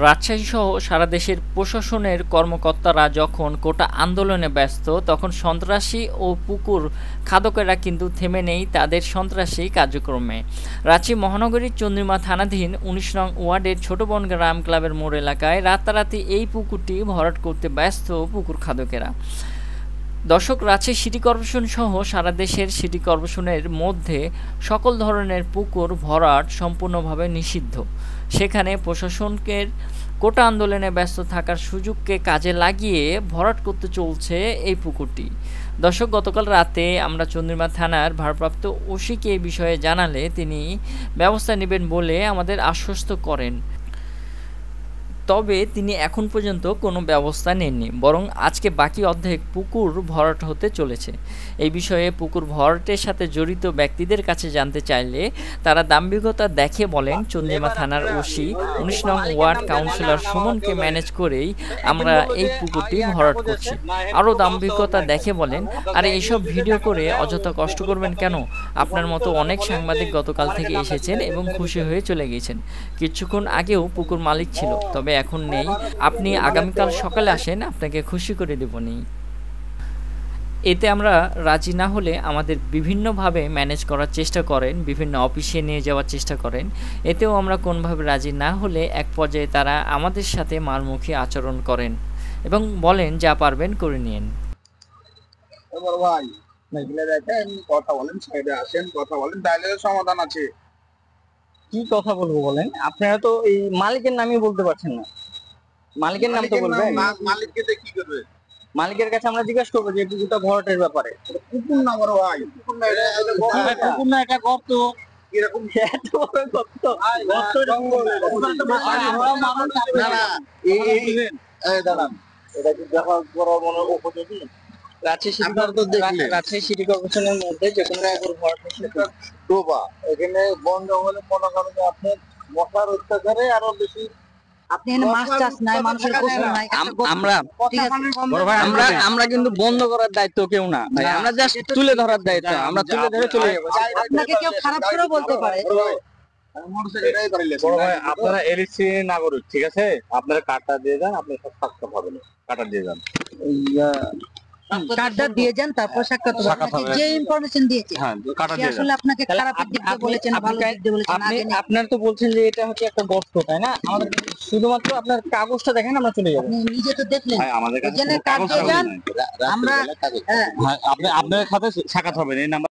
রাজশাহী সহ সারা দেশের প্রশাসনের কর্মকর্তারা যখন কোটা আন্দোলনে ব্যস্ত, তখন সন্ত্রাসী ও পুকুর খাদকেরা কিন্তু থেমে নেই তাদের সন্ত্রাসী কার্যক্রমে। রাজশাহী মহানগরীর চন্দ্রিমা থানাধীন ১৯ নং ওয়ার্ডের ছোট বনগ্রাম ক্লাবের মোড় এলাকায় রাতারাতি এই পুকুরটি ভরাট করতে ব্যস্ত পুকুর খাদকেরা। দর্শক, রাজশাহী সিটি কর্পোরেশন সহ সারা দেশের সিটি কর্পোরেশনের মধ্যে সকল ধরনের পুকুর ভরাট সম্পূর্ণভাবে নিষিদ্ধ। সেখানে প্রশাসনকে কোটা আন্দোলনে ব্যস্ত থাকার সুযোগকে কাজে লাগিয়ে ভরাট করতে চলছে এই পুকুরটি। দর্শক, গতকাল রাতে আমরা চন্দ্রিমা থানার ভারপ্রাপ্ত ওসিকে এই বিষয়ে জানালে তিনি ব্যবস্থা নেবেন বলে আমাদের আশ্বস্ত করেন। তবে তিনি এখন পর্যন্ত কোনো ব্যবস্থা নেননি, বরং আজকে বাকি অর্ধেক পুকুর ভরাট হতে চলেছে। এই বিষয়ে পুকুর ভরাটের সাথে জড়িত ব্যক্তিদের কাছে জানতে চাইলে তারা দাম্ভিকতা দেখে বলেন, চন্দ্রিমা থানার ওসি ১৯ নং ওয়ার্ড কাউন্সিলর সুমনকে ম্যানেজ করেই আমরা এই পুকুরটি ভরাট করছি। আরও দাম্ভিকতা দেখে বলেন, আরে এইসব ভিডিও করে অযথা কষ্ট করবেন কেন? আপনার মতো অনেক সাংবাদিক গতকাল থেকে এসেছেন এবং খুশি হয়ে চলে গেছেন। কিছুক্ষণ আগেও পুকুর মালিক ছিল, তবে এখন নেই। আপনি আগামীকাল সকালে আসেন, আপনাকে খুশি করে দেবনি। এতে আমরা রাজি না হলে আমাদের বিভিন্নভাবে ম্যানেজ করার চেষ্টা করেন, বিভিন্ন অফিসে নিয়ে যাওয়ার চেষ্টা করেন। এতেও আমরা কোনোভাবে রাজি না হলে এক পর্যায়ে তারা আমাদের সাথে মারমুখী আচরণ করেন এবং বলেন, যা পারবেন করে নিন। কথা বলেন, সাইডে আসেন, কথা বলেন, তাহলে সমাধান আছে। কি কথা বলবো বলেন? আপনারা তো এই মালিকের নামই বলতে পারছেন না। মালিকের নাম তো বলবেন। মালিককে কি করবে? মালিকের কাছে আমরা জিজ্ঞাসা করবো যে পুকুরটা ভরাটের ব্যাপারে। পুকুর না বড় ভাই, পুকুর না, এটা গর্ত। এরকম এত বড় গর্ত, দাঁড়ান, এটা কি দেখা করা মনে উপযোগী? রাজশাহী সিটি কর্পোরেশনের মধ্যে যে কোনো পুকুর ভরাট ডোবা, এখানে বন জঙ্গলে মনে করেন যে আপনার মশার অত্যাচারে আরো বেশি। আপনি এখানে মাছ চাষ নাই, মানুষের কষ্ট নাই। আমরা কিন্তু বন্ধ করার দায়িত্ব কেউ না ভাই, আমরা জাস্ট তুলে ধরার দায়িত্ব। আমরা তুলে ধরে চলে যাবো। আপনাকে কেউ খারাপ করে বলতে পারে। আপনারা এলসি নাগরিক, ঠিক আছে? আপনারা কার্ডটা দিয়ে যান, আপনি সব সাক্ষাৎ হবে না। কার্ডটা দিয়ে যান, কার্ডটা দিয়ে যান, তারপর সাক্ষাৎ হবে। যে ইনফরমেশন দিয়েছে আসলে আপনাকে খারাপ দিক দিয়ে বলেছেন, ভালো দিক দিয়ে বলেছেন। আপনার তো বলছেন যে এটা হচ্ছে একটা গর্ত, তাই না? আমাদের শুধুমাত্র আপনার কাগজটা দেখেন, আমরা চলে যাবো। আপনি নিজে তো দেখলেন, আমাদের কাছে কার্ড দিয়ে যান। আমরা আপনার সাথে সাক্ষাৎ হবে এই নাম্বার।